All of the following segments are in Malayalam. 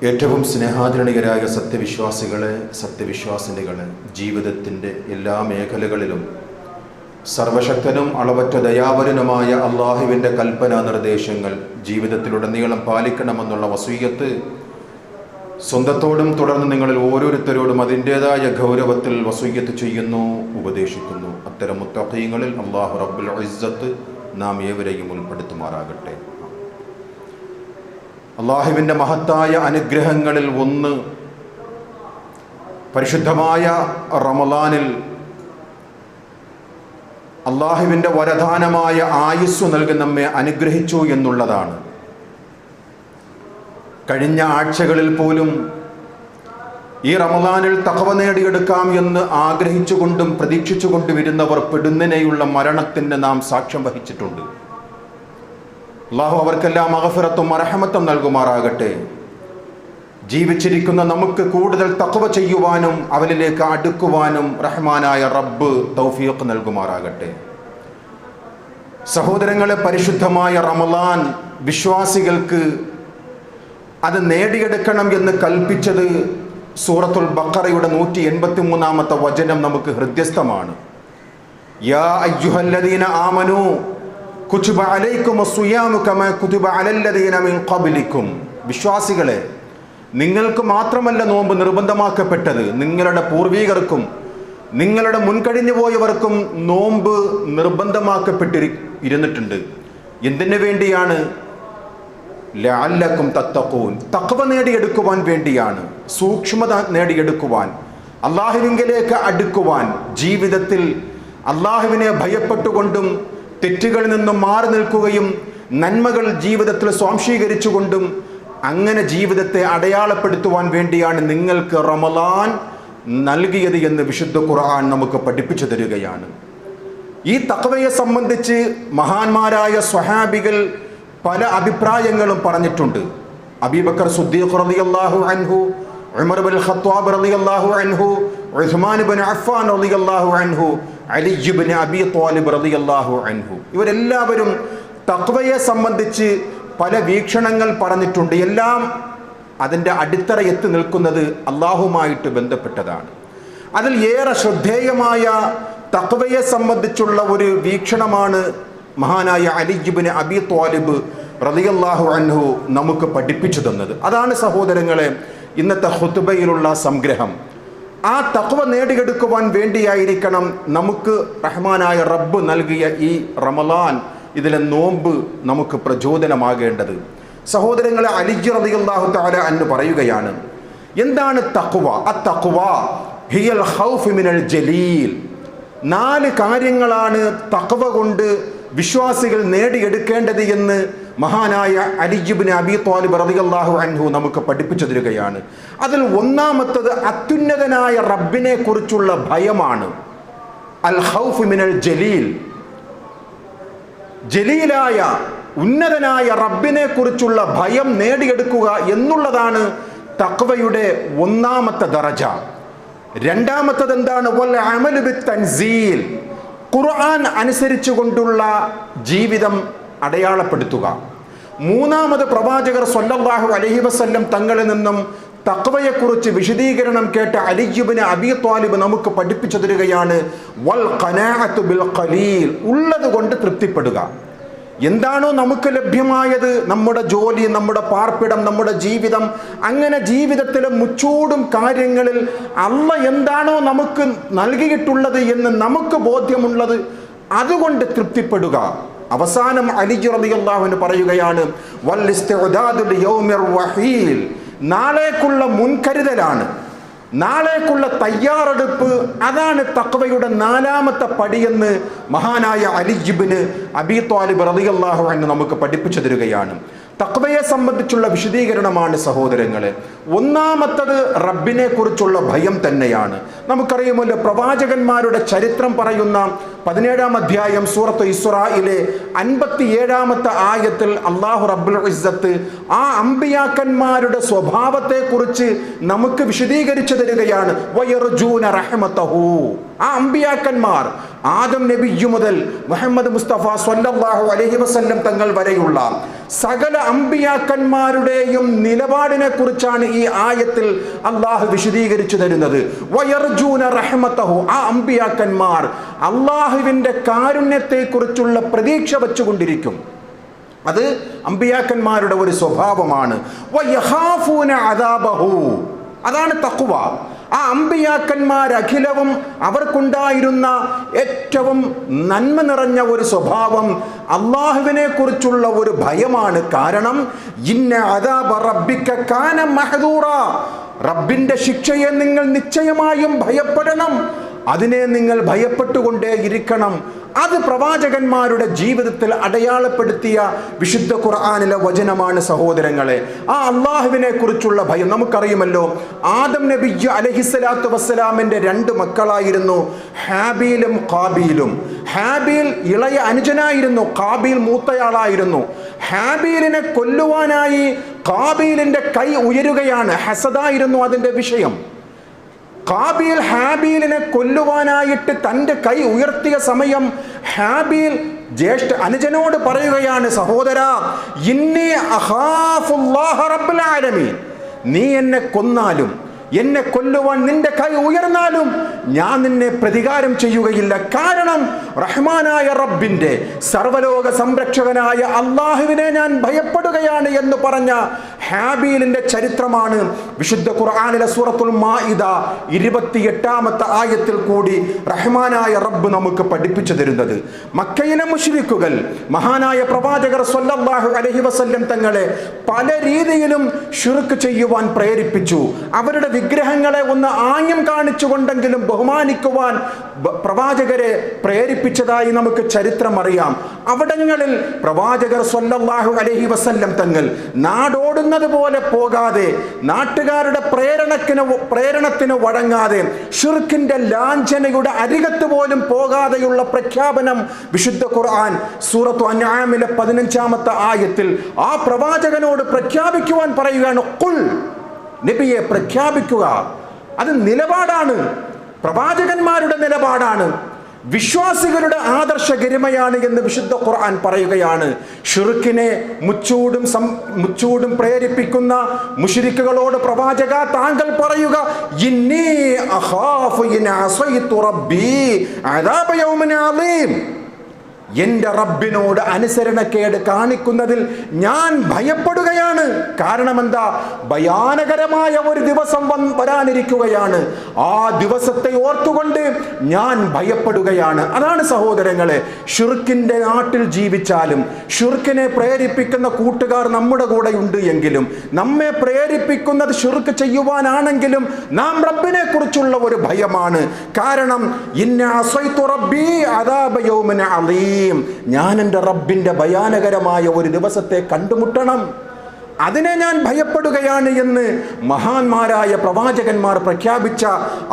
ഏറ്റവും സ്നേഹാദരണീയരായ സത്യവിശ്വാസികളെ, സത്യവിശ്വാസിനികളെ, ജീവിതത്തിൻ്റെ എല്ലാ മേഖലകളിലും സർവശക്തനും അളവറ്റ ദയാവരനുമായ അള്ളാഹുവിൻ്റെ കൽപ്പനാ നിർദ്ദേശങ്ങൾ ജീവിതത്തിലുടനീളം പാലിക്കണമെന്നുള്ള വസീയത്ത് സ്വന്തത്തോടും തുടർന്ന് നിങ്ങളിൽ ഓരോരുത്തരോടും അതിൻ്റേതായ ഗൗരവത്തിൽ വസീയത്ത് ചെയ്യുന്നു, ഉപദേശിക്കുന്നു. അത്തരം മുത്തഖീങ്ങളിൽ അല്ലാഹു റബ്ബുൽ ഇസ്സത്ത് നാം ഏവരെയും ഉൾപ്പെടുത്തുമാറാകട്ടെ. അള്ളാഹുവിൻ്റെ മഹത്തായ അനുഗ്രഹങ്ങളിൽ ഒന്ന്, പരിശുദ്ധമായ റമളാനിൽ അള്ളാഹുവിൻ്റെ വരദാനമായ ആയുസ്സു നൽകി നമ്മെ അനുഗ്രഹിച്ചു എന്നുള്ളതാണ്. കഴിഞ്ഞ ആഴ്ചകളിൽ പോലും ഈ റമളാനിൽ തഖ്വ നേടിയെടുക്കാം എന്ന് ആഗ്രഹിച്ചുകൊണ്ടും പ്രതീക്ഷിച്ചുകൊണ്ടും ഇരുന്നവർ പെടുന്നതിനെയുള്ള മരണത്തിന് നാം സാക്ഷ്യം വഹിച്ചിട്ടുണ്ട്. അള്ളാഹു അവർക്കെല്ലാം മഗ്ഫിറത്തും റഹ്മത്തും നൽകുമാറാകട്ടെ. ജീവിച്ചിരിക്കുന്ന നമുക്ക് കൂടുതൽ തഖ്വ ചെയ്യുവാനും അവനിലേക്ക് അടുക്കുവാനും റഹ്മാനായ റബ്ബ് തൗഫീഖ് നൽകുമാറാകട്ടെ. സഹോദരങ്ങളെ, പരിശുദ്ധമായ റമളാൻ വിശ്വാസികൾക്ക് അത് നേടിയെടുക്കണം എന്ന് കൽപ്പിച്ചത് സൂറത്തുൽ ബഖറയുടെ 183-ാമത്തെ വചനം നമുക്ക് ഹൃദ്യസ്ഥമാണ്. യാ അയ്യുഹല്ലദീന ആമനൂ കുതുബ അലൈക്കുമുസ് സിയാമു കമാ കുതുബ അലല്ലദീന മിൻ ഖബ്ലിക്കും. വിശ്വാസികളെ, നിങ്ങൾക്ക് മാത്രമല്ല നോമ്പ് നിർബന്ധമാക്കപ്പെട്ടത്, നിങ്ങളുടെ പൂർവികർക്കും നിങ്ങളുടെ മുൻകഴിഞ്ഞു പോയവർക്കും നോമ്പ് നിർബന്ധമാക്കപ്പെട്ടിരുന്നിട്ടുണ്ട്. എന്തിനു വേണ്ടിയാണ്? ലഅല്ലക്കും തത്തഖൂൻ, തഖ്വ നേടിയെടുക്കുവാൻ വേണ്ടിയാണ്, സൂക്ഷ്മത നേടിയെടുക്കുവാൻ, അള്ളാഹുവിങ്കലേക്ക് അടുക്കുവാൻ, ജീവിതത്തിൽ അള്ളാഹുവിനെ ഭയപ്പെട്ടുകൊണ്ടും തെറ്റുകളിൽ നിന്നും മാറി നിൽക്കുകയും നന്മകൾ ജീവിതത്തിൽ സ്വാംശീകരിച്ചുകൊണ്ടും അങ്ങനെ ജീവിതത്തെ അടയാളപ്പെടുത്തുവാൻ വേണ്ടിയാണ് നിങ്ങൾക്ക് റമളാൻ നൽകിയത് എന്ന് വിശുദ്ധ ഖുർആൻ നമുക്ക് പഠിപ്പിച്ചു തരികയാണ്. ഈ തഖ്വയെ സംബന്ധിച്ച് മഹാന്മാരായ സ്വഹാബികൾ പല അഭിപ്രായങ്ങളും പറഞ്ഞിട്ടുണ്ട്. അബൂബക്കർ സിദ്ദീഖ് റളിയല്ലാഹു അൻഹു, ഉമർ ഇബ്നുൽ ഖത്താബ് റളിയല്ലാഹു അൻഹു, ഉസ്മാൻ ഇബ്നു അഫ്ഫാൻ റളിയല്ലാഹു അൻഹു, അലി ഇബ്നു അബീ ത്വാലിബ് റളിയല്ലാഹു അൻഹു, ഇവരെല്ലാവരും തഖ്വയെ സംബന്ധിച്ച് പല വീക്ഷണങ്ങൾ പറഞ്ഞിട്ടുണ്ട്. എല്ലാം അതിൻ്റെ അടിത്തറ എത്തി നിൽക്കുന്നത് അള്ളാഹുമായിട്ട് ബന്ധപ്പെട്ടതാണ്. അതിൽ ഏറെ ശ്രദ്ധേയമായ തഖ്വയെ സംബന്ധിച്ചുള്ള ഒരു വീക്ഷണമാണ് മഹാനായ അലി ഇബ്നു അബീ ത്വാലിബ് റളിയല്ലാഹു അൻഹു നമുക്ക് പഠിപ്പിച്ചു തന്നത്. അതാണ് സഹോദരങ്ങളെ ഇന്നത്തെ ഖുതുബയിലുള്ള സംഗ്രഹം. ആ തഖ്വ നേടിയെടുക്കുവാൻ വേണ്ടിയായിരിക്കണം നമുക്ക് റഹ്മാനായ റബ്ബ് നൽകിയ ഈ റമളാൻ, ഇതിലെ നോമ്പ് നമുക്ക് പ്രചോദനമാകേണ്ടത്. സഹോദരങ്ങളെ, അലി റളിയല്ലാഹു തആല അൻഹു പറയുകയാണ്, എന്താണ് തഖ്വ? അത്തഖ്വ ഹിയൽ ഖൗഫ് മിനൽ ജലീൽ. 4 കാര്യങ്ങളാണ് തഖ്വ കൊണ്ട് വിശ്വാസികൾ നേടിയെടുക്കേണ്ടത് എന്ന് മഹാനായ അലി ഇബ്നു അബീ ത്വാലിബ് റളിയല്ലാഹു അൻഹു നമുക്ക് പഠിപ്പിച്ചു തരികയാണ്. അതിൽ ഒന്നാമത്തത് അത്യുന്നതനായ റബ്ബിനെ കുറിച്ചുള്ള ഭയമാണ്. അൽ ഖൗഫ് മിനൽ ജലീൽ. ജലീലായ ഉന്നതനായ റബ്ബിനെ കുറിച്ചുള്ള ഭയം നേടിയെടുക്കുക എന്നുള്ളതാണ് തഖ്വയുടെ ഒന്നാമത്തെ ദറജ. രണ്ടാമത്തത് എന്താണ്? വൽ അമലു ബിത്തൻസീൽ. ഖുർആൻ അനുസരിച്ചുകൊണ്ടുള്ള ജീവിതം അടയാളപ്പെടുത്തുക. മൂന്നാമത് പ്രവാചകർ സ്വല്ലല്ലാഹു അലൈഹി വസല്ലം തങ്ങളിൽ നിന്നും തഖ്വയെക്കുറിച്ച് വിശദീകരണം കേട്ട അലി ഇബ്നു അബീ ത്വാലിബ് നമുക്ക് പഠിപ്പിച്ചു തരികയാണ്, വൽ ഖനാഅത്തു ബിൽ ഖലീൽ. ഉള്ളത് കൊണ്ട് തൃപ്തിപ്പെടുക. എന്താണോ നമുക്ക് ലഭ്യമായത്, നമ്മുടെ ജോലി, നമ്മുടെ പാർപ്പിടം, നമ്മുടെ ജീവിതം, അങ്ങനെ ജീവിതത്തിലെ മുച്ചൂടും കാര്യങ്ങളിൽ അല്ലാഹ് എന്താണോ നമുക്ക് നൽകിയിട്ടുള്ളത് എന്ന് നമുക്ക് ബോധ്യമുള്ളത് അതുകൊണ്ട് തൃപ്തിപ്പെടുക. അവസാനം അലി റളിയല്ലാഹു അൻഹു പറയുകയാണ്, വൽ ഇസ്തിഅദാദു ലിയൗമിർ വഹീൽ. നാളേക്കുള്ള മുൻകരുതലാണ്, നാളേക്കുള്ള തയ്യാറെടുപ്പ്, അതാണ് തഖ്വയുടെ 4ാമത്തെ പടിയെന്ന് മഹാനായ അലി ഇബ്നു അബീ ത്വാലിബ് റളിയല്ലാഹു അൻഹു നമുക്ക് പഠിപ്പിച്ചു തരികയാണ്. തഖ്വയെ സംബന്ധിച്ചുള്ള വിശദീകരണമാണ് സഹോദരങ്ങളെ. ഒന്നാമത്തത് റബ്ബിനെ കുറിച്ചുള്ള ഭയം തന്നെയാണ്. നമുക്കറിയുമല്ലോ, പ്രവാചകന്മാരുടെ ചരിത്രം പറയുന്ന 17-ാം അധ്യായം സൂറത്ത് ഇസ്രായിലെ 57-ാമത്തെ ആയത്തിൽ അല്ലാഹു റബ്ബുൽ ഇസ്സത്ത് ആ അമ്പിയാക്കന്മാരുടെ സ്വഭാവത്തെക്കുറിച്ച് നമുക്ക് വിശദീകരിച്ചു തരികയാണ്. വയർജൂന റഹ്മതഹു. ആ അമ്പിയാക്കന്മാർ, ആദം നബിയു മുതൽ മുഹമ്മദ് മുസ്തഫ സ്വല്ലല്ലാഹു അലൈഹി വസല്ലം തങ്ങൾ വരെയുള്ള സകല അമ്പിയാക്കന്മാരുടെയും നിലപാടിനെ കുറിച്ചാണ് ഈ ആയത്തിൽ അള്ളാഹു വിശദീകരിച്ചു തരുന്നത്. വയർജൂന റഹ്മതഹു, ആ അമ്പിയാക്കന്മാർ അള്ളാഹുവിൻ്റെ കാരുണ്യത്തെ കുറിച്ചുള്ള പ്രതീക്ഷ വെച്ചുകൊണ്ടിരിക്കും. അത് അമ്പിയാക്കന്മാരുടെ ഒരു സ്വഭാവമാണ്. വയഖാഫൂന അദാബഹു, അതാണ് തഖ്വ. ആ അമ്പിയാക്കന്മാരഖിലവും അവർക്കുണ്ടായിരുന്ന ഏറ്റവും നന്മ നിറഞ്ഞ ഒരു സ്വഭാവം അള്ളാഹുവിനെ കുറിച്ചുള്ള ഒരു ഭയമാണ്. കാരണം ഇന്ന അദാബ റബ്ബിക കാന മഹ്ദൂറ, റബ്ബിന്റെ ശിക്ഷയെ നിങ്ങൾ നിശ്ചയമായും ഭയപ്പെടണം, അതിനെ നിങ്ങൾ ഭയപ്പെട്ടുകൊണ്ടേയിരിക്കണം. അത് പ്രവാചകന്മാരുടെ ജീവിതത്തിൽ അടയാളപ്പെടുത്തിയ വിശുദ്ധ ഖുർആനിലെ വചനമാണ് സഹോദരങ്ങളെ. ആ അള്ളാഹുവിനെ കുറിച്ചുള്ള ഭയം നമുക്കറിയുമല്ലോ. ആദം നബി അലൈഹിസ്സലാത്തു വസ്സലാമിൻ്റെ 2 മക്കളായിരുന്നു ഹാബീലും ഖാബീലും. ഹാബീൽ ഇളയ അനുജനായിരുന്നു, ഖാബീൽ മൂത്തയാളായിരുന്നു. ഹാബീലിനെ കൊല്ലുവാനായി ഖാബീലിൻ്റെ കൈ ഉയരുകയാണ്. ഹസദായിരുന്നു അതിൻ്റെ വിഷയം. ഖാബീൽ ഹാബീലിനെ കൊല്ലുവാനായിട്ട് തൻ്റെ കൈ ഉയർത്തിയ സമയം ഹാബീൽ അനുജനോട് പറയുകയാണ്, സഹോദരാ, ഇന്നി അഖാഫുല്ലാഹ റബ്ബുൽ ആലമീൻ, നീ എന്നെ കൊന്നാലും എന്നെ കൊല്ലുവാൻ നിന്റെ കൈ ഉയർന്നാലും ഞാൻ നിന്നെ പ്രതികാരം ചെയ്യുകയില്ല. കാരണം റഹ്മാനായ റബ്ബിൻ്റെ സർവലോക സംരക്ഷകനായ അള്ളാഹുവിനെ ഞാൻ ഭയപ്പെടുകയാണ് എന്ന് പറഞ്ഞ ഹാബീലിന്റെ ചരിത്രമാണ് വിശുദ്ധ ഖുർആനിലെ സൂറത്തുൽ മാഇദ 28-ാമത്തെ ആയത്തിൽ കൂടി റഹ്മാനായ റബ്ബ് നമുക്ക് പഠിപ്പിച്ചു തരുന്നത്. മക്കയിലെ മുശ്രിക്കുകൾ മഹാനായ പ്രവാചകർ സ്വല്ലല്ലാഹു അലൈഹി വസല്ലം തങ്ങളെ പല രീതിയിലും ശിർക്ക് ചെയ്യുവാൻ പ്രേരിപ്പിച്ചു. അവരുടെ വിഗ്രഹങ്ങളെ ഒന്ന് ആംഗ്യം കാണിച്ചുകൊണ്ടെങ്കിലും ബഹുമാനിക്കുവാൻ പ്രവാചകരെ പ്രേരിപ്പിച്ചതായി നമുക്ക് ചരിത്രം അറിയാം. അവിടങ്ങളിൽ പ്രവാചകർ സ്വല്ലല്ലാഹു അലൈഹി വസല്ലം തങ്ങൾ നാടോടുന്നത് പോലെ പോകാതെ, നാട്ടുകാരുടെ പ്രേരണത്തിന് വഴങ്ങാതെ, ശിർക്കിന്റെ ലാഞ്ചനയുടെ അരികത്ത് പോലും പോകാതെയുള്ള പ്രഖ്യാപനം വിശുദ്ധ ഖുർആൻ സൂറത്തു അൻആമിലെ 15-ാമത്തെ ആയത്തിൽ ആ പ്രവാചകനോട് പ്രഖ്യാപിക്കുവാൻ പറയുകയാണ്. ഖുൽ, നബിയെ പ്രഖ്യാപിക്കുക. അത് നിലപാടാണ്, പ്രവാചകന്മാരുടെ നിലപാടാണ്, വിശ്വാസികളുടെ ആദർശ ഗരിമയാണ് എന്ന് വിശുദ്ധ ഖുർആൻ പറയുകയാണ്. ഷിർക്കിനെ മുച്ചൂടും പ്രേരിപ്പിക്കുന്ന മുശ്രിക്കുകളോട് പ്രവാചക താങ്കൾ പറയുക, ഇന്നി അഖാഫു ഇൻ അസൈതു റബ്ബി അദാബ യൗമിൻ അളീം, എൻ്റെ റബ്ബിനോട് അനുസരണക്കേട് കാണിക്കുന്നതിൽ ഞാൻ ഭയപ്പെടുകയാണ്. കാരണം എന്താ? ഭയാനകരമായ ഒരു ദിവസം വരാനിരിക്കുകയാണ്. ആ ദിവസത്തെ ഓർത്തുകൊണ്ട് ഞാൻ ഭയപ്പെടുകയാണ്. അതാണ് സഹോദരങ്ങളെ, ഷിർക്കിൻ്റെ നാട്ടിൽ ജീവിച്ചാലും ഷിർക്കിനെ പ്രേരിപ്പിക്കുന്ന കൂട്ടുകാർ നമ്മുടെ കൂടെ ഉണ്ട് എങ്കിലും, നമ്മെ പ്രേരിപ്പിക്കുന്നത് ഷിർക്ക് ചെയ്യുവാനാണെങ്കിലും നാം റബ്ബിനെ കുറിച്ചുള്ള ഒരു ഭയമാണ്. കാരണം ഇന്ന അസൈതു റബ്ബി അദാബ യൗമിൻ അളീം, ഞാൻ എൻ്റെ റബ്ബിൻ്റെ ഭയാനകരമായ ഒരു ദിവസത്തെ കണ്ടുമുട്ടണം, അതിനെ ഞാൻ ഭയപ്പെടുകയാണ് എന്ന് മഹാന്മാരായ പ്രവാചകന്മാർ പ്രഖ്യാപിച്ച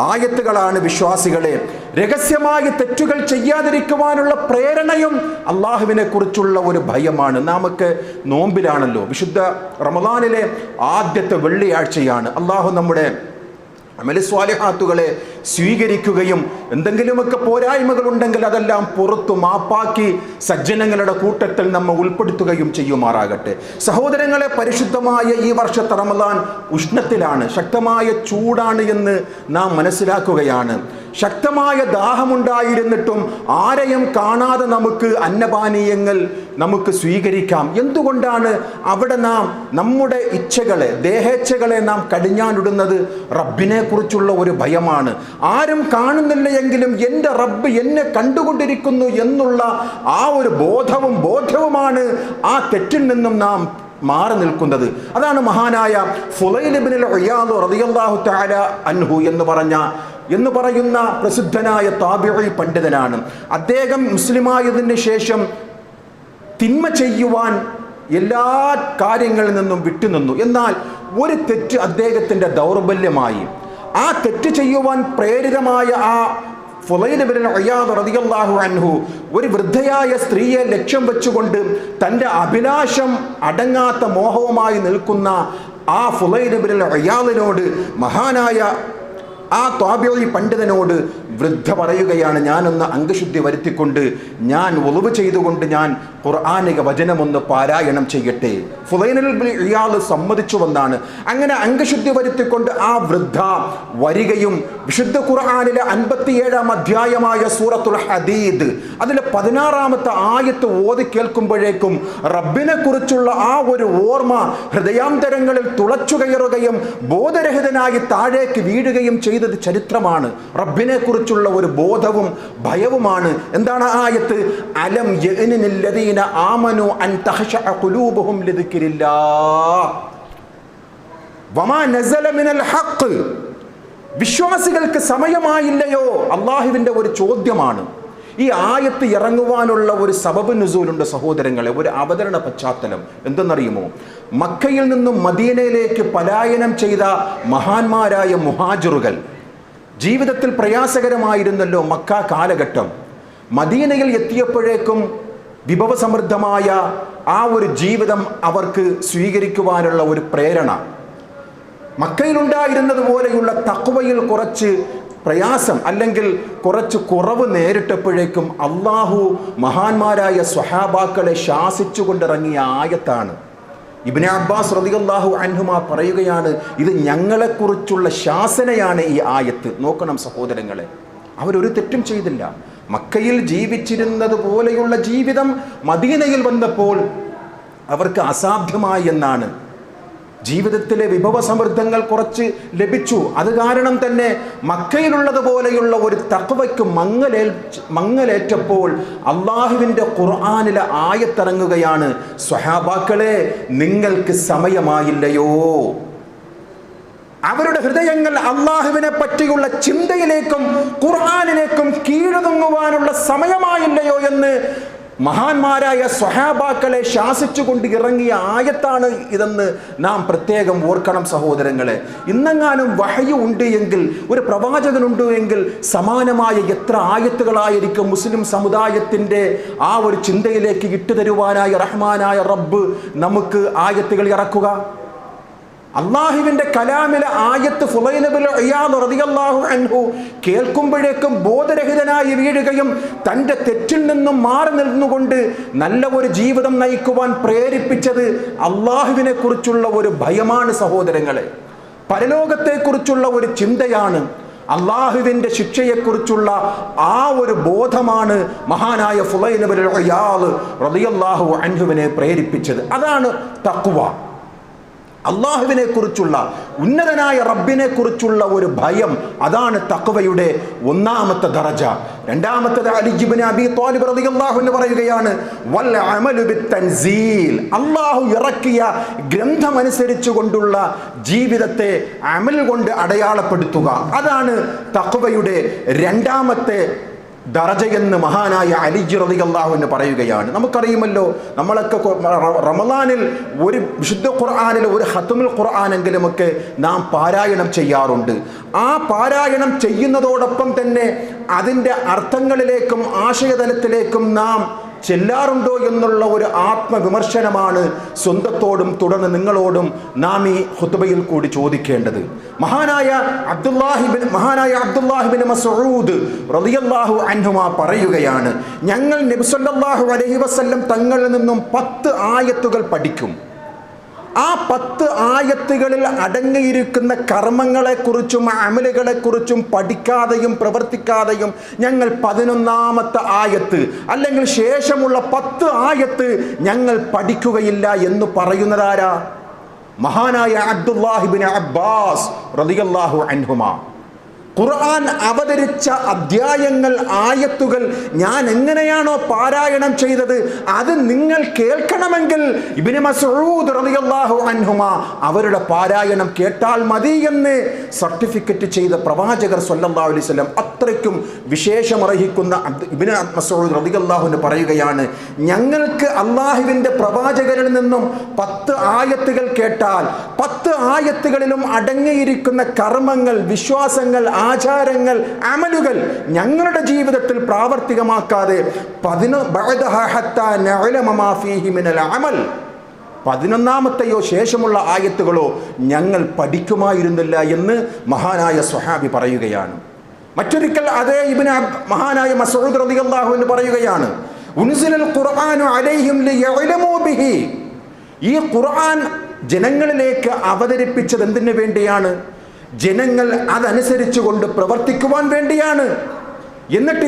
ആയത്തുകളാണ് വിശ്വാസികളെ. രഹസ്യമായി തെറ്റുകൾ ചെയ്യാതിരിക്കുവാനുള്ള പ്രേരണയും അള്ളാഹുവിനെ കുറിച്ചുള്ള ഒരു ഭയമാണ്. നമുക്ക് നോമ്പിലാണല്ലോ, വിശുദ്ധ റമദാനിലെ ആദ്യത്തെ വെള്ളിയാഴ്ചയാണ്. അള്ളാഹു നമ്മുടെ അമൽ സ്വാലിഹാത്തുകളെ സ്വീകരിക്കുകയും എന്തെങ്കിലുമൊക്കെ പോരായ്മകൾ ഉണ്ടെങ്കിൽ അതെല്ലാം പുറത്തു മാപ്പാക്കി സജ്ജനങ്ങളുടെ കൂട്ടത്തിൽ നമ്മെ ഉൾപ്പെടുത്തുകയും ചെയ്യുമാറാകട്ടെ. സഹോദരങ്ങളെ, പരിശുദ്ധമായ ഈ വർഷത്തെ റമദാൻ ഉഷ്ണത്തിലാണ്, ശക്തമായ ചൂടാണ് എന്ന് നാം മനസ്സിലാക്കുകയാണ്. ശക്തമായ ദാഹമുണ്ടായിരുന്നിട്ടും ആരെയും കാണാതെ നമുക്ക് അന്നപാനീയങ്ങൾ നമുക്ക് സ്വീകരിക്കാം. എന്തുകൊണ്ടാണ്? അവിടെ നാം നമ്മുടെ ഇച്ഛകളെ, ദേഹേച്ഛകളെ നാം കടിഞ്ഞാണിടുന്നത് റബ്ബിനെ കുറിച്ചുള്ള ഒരു ഭയമാണ്. ആരും കാണുന്നില്ല എങ്കിലും എൻ്റെ റബ്ബ് എന്നെ കണ്ടുകൊണ്ടിരിക്കുന്നു എന്നുള്ള ആ ഒരു ബോധവുമാണ് ആ തെറ്റിൽ നിന്നും നാം മാറി നിൽക്കുന്നത്. അതാണ് മഹാനായ ഫുളൈൽ ഇബ്നുൽ ഇയാദ് റളിയല്ലാഹു തആല അൻഹു എന്ന് പറയുന്ന പ്രസിദ്ധനായ താബിഈ പണ്ഡിതനാണ്. അദ്ദേഹം മുസ്ലിമായതിന് ശേഷം തിന്മ ചെയ്യുവാൻ എല്ലാ കാര്യങ്ങളിൽ നിന്നും വിട്ടുനിന്നു. എന്നാൽ ഒരു തെറ്റ് അദ്ദേഹത്തിൻ്റെ ദൗർബല്യമായി. ആ തെറ്റ് ചെയ്യുവാൻ പ്രേരിതമായ ആ ഫുളൈൽ ഇബ്നുൽ ഇയാദ് റളിയല്ലാഹു അൻഹു ഒരു വൃദ്ധയായ സ്ത്രീയെ ലക്ഷ്യം വെച്ചുകൊണ്ട് തൻ്റെ അഭിലാഷം അടങ്ങാത്ത മോഹവുമായി നിൽക്കുന്ന ആ ഫുളൈൽ ഇബ്നുൽ ഇയാദിനോട് മഹാനായ ആ താബിഈ പണ്ഡിതനോട് വൃദ്ധ പറയുകയാണ്, ഞാനൊന്ന് അംഗശുദ്ധി വരുത്തിക്കൊണ്ട് ഞാൻ വുളു ചെയ്തുകൊണ്ട് ഞാൻ ഖുർആനിക വചനമൊന്ന് പാരായണം ചെയ്യട്ടെ. ഫുളൈൽ ഇബ്നു ഇയാദ് സമ്മതിച്ചു വന്നാണ്. അങ്ങനെ അംഗശുദ്ധി വരുത്തിക്കൊണ്ട് ആ വൃദ്ധ വരികയും വിശുദ്ധ ഖുർആനിലെ 57-ാം അധ്യായമായ സൂറത്തുൽ ഹദീദ് അതിലെ 16-ാമത്തെ ആയത്ത് ഓതി കേൾക്കുമ്പോഴേക്കും റബ്ബിനെ കുറിച്ചുള്ള ആ ഒരു ഓർമ്മ ഹൃദയാന്തരങ്ങളിൽ തുളച്ചു കയറുകയും ബോധരഹിതനായി താഴേക്ക് വീഴുകയും ചെയ്തത് ചരിത്രമാണ്. റബ്ബിനെ കുറിച്ചുള്ള ഒരു ബോധവും ഭയവുമാണ്. എന്താണ് ആയത്ത്? അലം യഅ്നില്ലദീന ആമനു അൻ തഖ്ശഅ ഖുലൂബുഹും ലിദിക്രില്ലാഹ് വമാ നസല മിനൽ ഹഖ്. വിശ്വാസികൾക്ക് സമയമായില്ലയോ? അല്ലാഹുവിൻ്റെ ഒരു ചോദ്യമാണ്. ഈ ആയത്ത് ഇറങ്ങുവാനുള്ള ഒരു സബബ് നുസൂലുണ്ട് സഹോദരങ്ങളെ, ഒരു അവതരണ പശ്ചാത്തലം എന്തെന്നറിയുമോ? മക്കയിൽ നിന്നും മദീനയിലേക്ക് പലായനം ചെയ്ത മഹാന്മാരായ മുഹാജിറുകൾ ജീവിതത്തിൽ പ്രയാസകരമായിരുന്നല്ലോ മക്ക കാലഘട്ടം. മദീനയിൽ എത്തിയപ്പോഴേക്കും വിഭവസമൃദ്ധമായ ആ ഒരു ജീവിതം അവർക്ക് സ്വീകരിക്കുവാനുള്ള ഒരു പ്രേരണ, മക്കയിലുണ്ടായിരുന്നത് പോലെയുള്ള തഖ്വയിൽ കുറച്ച് പ്രയാസം അല്ലെങ്കിൽ കുറച്ച് കുറവ് നേരിട്ടപ്പോഴേക്കും അള്ളാഹു മഹാന്മാരായ സ്വഹാബാക്കളെ ശാസിച്ചുകൊണ്ടിറങ്ങിയ ആയത്താണ്. ഇബ്നു അബ്ബാസ് റളിയല്ലാഹു അൻഹുമാ പറയുകയാണ്, ഇത് ഞങ്ങളെക്കുറിച്ചുള്ള ശാസനയാണ് ഈ ആയത്ത്. നോക്കണം സഹോദരങ്ങളെ, അവരൊരു തെറ്റും ചെയ്തില്ല. മക്കയിൽ ജീവിച്ചിരുന്നത് പോലെയുള്ള ജീവിതം മദീനയിൽ വന്നപ്പോൾ അവർക്ക് അസാധ്യമായി എന്നാണ്. ജീവിതത്തിലെ വിഭവസമൃദ്ധങ്ങൾ കുറച്ച് അത് കാരണം തന്നെ മക്കയിലുള്ളത് പോലെയുള്ള ഒരു തഖ്വയ്ക്ക് മങ്ങലേറ്റപ്പോൾ അള്ളാഹുവിൻ്റെ ഖുർആനിലെ ആയത്തിറങ്ങുകയാണ്, സ്വഹാബാക്കളെ നിങ്ങൾക്ക് സമയമായില്ലയോ? അവരുടെ ഹൃദയങ്ങൾ അള്ളാഹുവിനെ പറ്റിയുള്ള ചിന്തയിലേക്കും ഖുർആനിലേക്കും കീഴടങ്ങുവാനുള്ള സമയമായില്ലയോ എന്ന് മഹാന്മാരായ സ്വഹാബാക്കളെ ശാസിച്ചുകൊണ്ട് ഇറങ്ങിയ ആയത്താണ് ഇതെന്ന് നാം പ്രത്യേകം ഓർക്കണം സഹോദരങ്ങളെ. ഇന്നെങ്ങാനും വഹയ് ഉണ്ട് എങ്കിൽ, ഒരു പ്രവാചകനുണ്ട് എങ്കിൽ സമാനമായ എത്ര ആയത്തുകളായിരിക്കും മുസ്ലിം സമുദായത്തിൻ്റെ ആ ഒരു ചിന്തയിലേക്ക് ഇട്ടുതരുവാനായി റഹ്മാനായ റബ്ബ് നമുക്ക് ആയത്തുകൾ ഇറക്കുക. അള്ളാഹുവിൻ്റെ കലാമിലെ ആയത്ത് ഫുളൈൽ ഇബ്നു ഇയാദ് റളിയല്ലാഹു അൻഹു കേൾക്കുമ്പോഴേക്കും ബോധരഹിതനായി വീഴുകയും തൻ്റെ തെറ്റിൽ നിന്നും മാറി നിന്നുകൊണ്ട് നല്ല ഒരു ജീവിതം നയിക്കുവാൻ പ്രേരിപ്പിച്ചത് അള്ളാഹുവിനെ കുറിച്ചുള്ള ഒരു ഭയമാണ് സഹോദരങ്ങളെ, പരലോകത്തെക്കുറിച്ചുള്ള ഒരു ചിന്തയാണ്, അള്ളാഹുവിൻ്റെ ശിക്ഷയെക്കുറിച്ചുള്ള ആ ഒരു ബോധമാണ് മഹാനായ ഫുളൈൽ ഇബ്നു ഇയാദ് റളിയല്ലാഹു അൻഹുവിനെ പ്രേരിപ്പിച്ചത്. അതാണ് തഖ്വ. അള്ളാഹുവിനെ കുറിച്ചുള്ള, ഉന്നതനായ റബ്ബിനെ കുറിച്ചുള്ള ഒരു ഭയം, അതാണ് തഖ്വയുടെ ഒന്നാമത്തെ ദറജ. രണ്ടാമത്തേത് അലി ഇബ്നു അബീ ത്വാലിബ് റളിയല്ലാഹു അൻഹു പറയുകയാണ്, വൽ അമലു ബിത്തൻസീൽ. അള്ളാഹു ഇറക്കിയ ഗ്രന്ഥമനുസരിച്ചു കൊണ്ടുള്ള ജീവിതത്തെ അമൽ കൊണ്ട് അടയാളപ്പെടുത്തുക, അതാണ് തഖ്വയുടെ രണ്ടാമത്തെ ദറജയെന്ന് മഹാനായ അലി റളിയല്ലാഹു അൻഹു പറയുകയാണ്. നമുക്കറിയുമല്ലോ, നമ്മളൊക്കെ റമളാനിൽ ഒരു വിശുദ്ധ ഖുർആനിൽ ഒരു ഖത്മുൽ ഖുർആനെങ്കിലുമൊക്കെ നാം പാരായണം ചെയ്യാറുണ്ട്. ആ പാരായണം ചെയ്യുന്നതോടൊപ്പം തന്നെ അതിൻ്റെ അർത്ഥങ്ങളിലേക്കും ആശയതലത്തിലേക്കും നാം ചെല്ലാറുണ്ടോ എന്നുള്ള ഒരു ആത്മവിമർശനമാണ് സ്വന്തത്തോടും തുടർന്ന് നിങ്ങളോടും നാം ഈ ഖുത്ബയിൽ കൂടി ചോദിക്കേണ്ടത്. മഹാനായ അബ്ദുല്ലാഹിബ്നു മസ്ഊദ് റളിയല്ലാഹു അൻഹുമാ പറയുകയാണ്, ഞങ്ങൾ നബി സല്ലല്ലാഹു അലൈഹി വസല്ലം തങ്ങളിൽ നിന്നും 10 ആയത്തുകൾ പഠിക്കും. ആ 10 ആയത്തുകളിൽ അടങ്ങിയിരിക്കുന്ന കർമ്മങ്ങളെക്കുറിച്ചും അമലുകളെക്കുറിച്ചും പഠിക്കാതെയും പ്രവർത്തിക്കാതെയും ഞങ്ങൾ 11ാമത്തെ ആയത്ത് അല്ലെങ്കിൽ ശേഷമുള്ള 10 ആയത്ത് ഞങ്ങൾ പഠിക്കുകയില്ല എന്ന് പറയുന്നതാരാ? മഹാനായ അബ്ദുല്ലാഹിബ്നു അബ്ബാസ് റളിയല്ലാഹു അൻഹുമാ. ഖുർആൻ അവതരിച്ച അധ്യായങ്ങൾ, ആയത്തുകൾ ഞാൻ എങ്ങനെയാണോ പാരായണം ചെയ്തത് അത് നിങ്ങൾ കേൾക്കണമെങ്കിൽ ഇബ്നു മസ്ഊദ് റളിയല്ലാഹു അൻഹുമാ അവരുടെ പാരായണം കേട്ടാൽ മതി എന്ന് സർട്ടിഫിക്കറ്റ് ചെയ്ത പ്രവാചകർ സ്വല്ലല്ലാഹു അലൈഹി വസല്ലം അത്രയ്ക്കും വിശേഷമർഹിക്കുന്ന ഇബ്നു മസ്ഊദ് റളിയല്ലാഹു അൻഹു പറയുകയാണ്, ഞങ്ങൾക്ക് അള്ളാഹുവിൻ്റെ പ്രവാചകരിൽ നിന്നും 10 ആയത്തുകൾ കേട്ടാൽ 10 ആയത്തുകളിലും അടങ്ങിയിരിക്കുന്ന കർമ്മങ്ങൾ, വിശ്വാസങ്ങൾ, ആചാരങ്ങൾ, അമലുകൾ ഞങ്ങളുടെ ജീവിതത്തിൽ പ്രാവർത്തികമാക്കാതെ 11-ാമത്തെയോ ശേഷമുള്ള ആയത്തുകളോ ഞങ്ങൾ പഠിക്കുമായിരുന്നില്ല എന്ന് മഹാനായ സ്വഹാബി പറയുകയാണ്. മറ്റൊരിക്കൽ അതേ മഹാനായ മസ്ഊദ് റളിയല്ലാഹു അൻഹു പറയുകയാണ്, ഉൻസിലൽ ഖുർആനു അലൈഹിം ലിയഅലമൂ ബിഹി. ഈ ഖുർആൻ ജനങ്ങളിലേക്ക് അവതരിപ്പിച്ചത് എന്തിനു വേണ്ടിയാണ്? ജനങ്ങൾ അതനുസരിച്ചുകൊണ്ട് പ്രവർത്തിക്കുവാൻ വേണ്ടിയാണ്. എന്നിട്ട്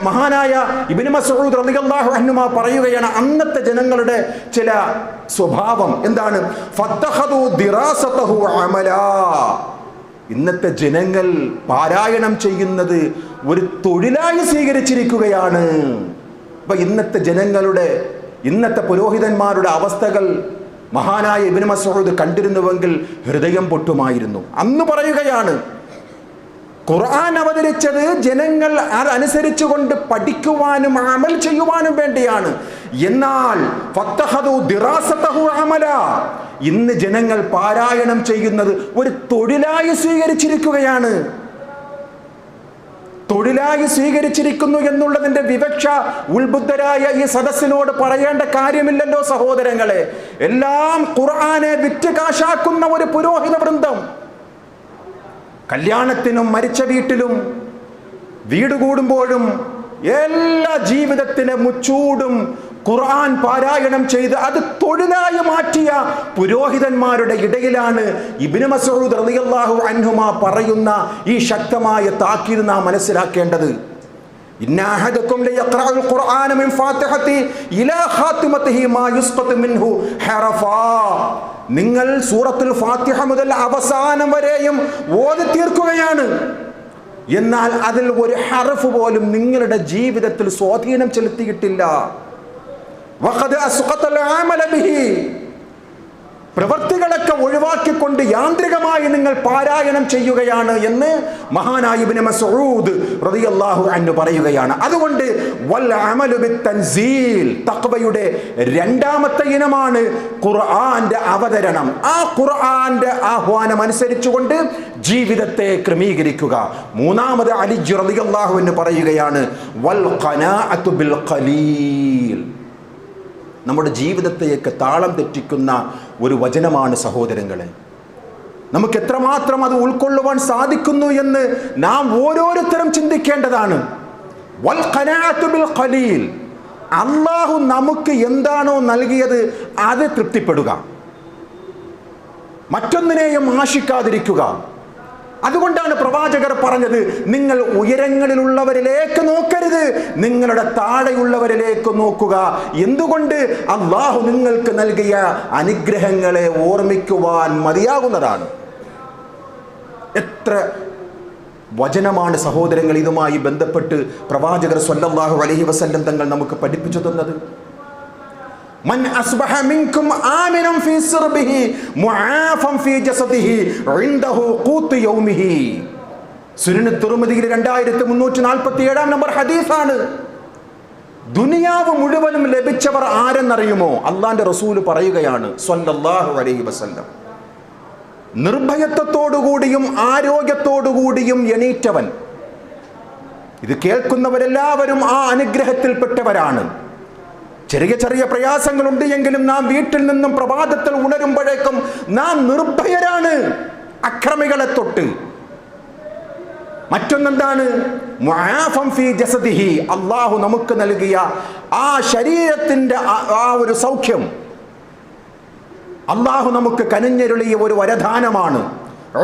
മഹാനായ ഇബ്നു മസ്ഊദ് റളിയല്ലാഹു അൻഹു പറയുകയാണ്, അന്നത്തെ ജനങ്ങളുടെ ചില സ്വഭാവം എന്താണ്? ഫത്തഖദു ദിറാസതഹു അമലാ. ഇന്നത്തെ ജനങ്ങൾ പാരായണം ചെയ്യുന്നത് ഒരു തൊഴിലായി സ്വീകരിച്ചിരിക്കുകയാണ്. അപ്പൊ ഇന്നത്തെ പുരോഹിതന്മാരുടെ അവസ്ഥകൾ മഹാനായ ഇബ്നു മസ്ഊദ് കണ്ടിരുന്നുവെങ്കിൽ ഹൃദയം പൊട്ടുമായിരുന്നു. അന്ന് പറയുകയാണ്, ഖുർആൻ അവതരിച്ചത് ജനങ്ങൾ അതനുസരിച്ചുകൊണ്ട് പഠിക്കുവാനും അമൽ ചെയ്യുവാനും വേണ്ടിയാണ്. എന്നാൽ ഫത്തഖദു ദിറാസതഹു അമലാ, ഇന്ന് ജനങ്ങൾ പാരായണം ചെയ്യുന്നത് ഒരു തൊഴിലായി സ്വീകരിച്ചിരിക്കുകയാണ്. തൊഴിലായി സ്വീകരിച്ചിരിക്കുന്നു എന്നുള്ളതിന്റെ വിവക്ഷ ഉത്ബുദ്ധരായ ഈ സദസ്സിനോട് പറയേണ്ട കാര്യമില്ലല്ലോ സഹോദരങ്ങളെ. എല്ലാം ഖുർആനെ വിറ്റ് കാശാക്കുന്ന ഒരു പുരോഹിത വൃന്ദം, കല്യാണത്തിനും മരിച്ച വീട്ടിലും വീട് കൂടുമ്പോഴും എല്ലാ ജീവിതത്തിലെ മുച്ചൂടും ഖുർആൻ പാരായണം ചെയ്ത് അത് തൊഴിലായി മാറ്റിയ പുരോഹിതന്മാരുടെ ഇടയിലാണ് ഇബ്നു മസ്ഊദ് റളിയല്ലാഹു അൻഹുമാ പറയുന്ന ഈ ശക്തമായ താക്കീത് നാം മനസ്സിലാക്കേണ്ടത്. ഇന്നാ അഹദകും ലയഖറഉൽ ഖുർആന മിൻ ഫാത്തിഹതി ഇലാ ഖാതിമതിഹി മാ യുസ്ഖതു മിൻഹു ഹറഫാ. നിങ്ങൾ സൂറത്തുൽ ഫാത്തിഹ മുതൽ അവസാനം വരെയും ഓതി തീർക്കുകയാണ്, എന്നാൽ അതിൽ ഒരു ഹർഫ് പോലും നിങ്ങളുടെ ജീവിതത്തിൽ സ്വാധീനം ചെലുത്തിയിട്ടില്ല. വഖദ് അസ്ഖതൽ അമല ബിഹി. പ്രവൃത്തികളൊക്കെ ഒഴിവാക്കിക്കൊണ്ട് യാന്ത്രികമായി നിങ്ങൾ പാരായണം ചെയ്യുകയാണ് എന്ന് മഹാനായ ഇബ്നു മസ്ഊദ് റളിയല്ലാഹു അൻഹു പറയുകയാണ്. അതുകൊണ്ട് വൽ അമലു ബിത്തൻസീൽ, തഖ്വയുടെ രണ്ടാമത്തെ ഇനമാണ് ഖുർആന്റെ അവതരണം. ആ ഖുർആന്റെ ആഹ്വാനം അനുസരിച്ചുകൊണ്ട് ജീവിതത്തെ ക്രമീകരിക്കുക. മൂന്നാമത് അലി റളിയല്ലാഹു അൻഹു പറയുകയാണ്, വൽ ഖനാഅതു ബിൽ ഖലീൽ. നമ്മുടെ ജീവിതത്തെയൊക്കെ താളം തെറ്റിക്കുന്ന ഒരു വചനമാണ് സഹോദരങ്ങളെ. നമുക്ക് എത്രമാത്രം അത് ഉൾക്കൊള്ളുവാൻ സാധിക്കുന്നു എന്ന് നാം ഓരോരുത്തരും ചിന്തിക്കേണ്ടതാണ്. വൽ ഖനാഅതു ബിൽ ഖലീൽ, അല്ലാഹു നമുക്ക് എന്താണോ നൽകിയത് അത് തൃപ്തിപ്പെടുക, മറ്റൊന്നിനെയും ആശിക്കാതിരിക്കുക. അതുകൊണ്ടാണ് പ്രവാചകർ പറഞ്ഞത്, നിങ്ങൾ ഉയരങ്ങളിലുള്ളവരിലേക്ക് നോക്കരുത്, നിങ്ങളുടെ താഴെയുള്ളവരിലേക്ക് നോക്കുക. എന്തുകൊണ്ട്? അല്ലാഹു നിങ്ങൾക്ക് നൽകിയ അനുഗ്രഹങ്ങളെ ഓർമ്മിക്കുവാൻ മതിയാകുന്നതാണ്. എത്ര വചനമാണ് സഹോദരങ്ങൾ ഇതുമായി ബന്ധപ്പെട്ട് പ്രവാചകർ സ്വല്ലല്ലാഹു അലൈഹി വസല്ലം തങ്ങൾ നമുക്ക് പഠിപ്പിച്ചു തന്നത്. മൻ അസ്ബഹ മിൻകും ആമിനൻ ഫീ സിർബിഹി മുആഫൻ ഫീ ജസദിഹി ഇൻദഹു ഖൂത്ത് യൗമിഹി. സുനൻ തിർമിദിയിൽ 2347 നമ്പർ ഹദീസാണ്. ദുനിയാവ് മുഴുവനും ലഭിച്ചവർ ആരെന്നറിയുമോ? അള്ളാന്റെ റസൂൽ പറയുകയാണ് സ്വല്ലല്ലാഹു അലൈഹി വസല്ലം, നിർഭയത്വത്തോടുകൂടിയും ആരോഗ്യത്തോടുകൂടിയും എണീറ്റവൻ. ഇത് കേൾക്കുന്നവരെല്ലാവരും ആ അനുഗ്രഹത്തിൽപ്പെട്ടവരാണ്. ചെറിയ ചെറിയ പ്രയാസങ്ങളുണ്ട് എങ്കിലും നാം വീട്ടിൽ നിന്നും പ്രഭാതത്തിൽ ഉണരുമ്പോഴേക്കും നാം നിർഭയരാണ് അക്രമികളെ തൊട്ട്. മറ്റൊന്നെന്താണ്? മുആഫൻ ഫീ ജസദിഹി, അല്ലാഹു നമുക്ക് നൽകിയ ആ ശരീരത്തിന്റെ ആ ഒരു സൗഖ്യം, അല്ലാഹു നമുക്ക് കനിഞ്ഞരുളിയ ഒരു വരദാനമാണ്.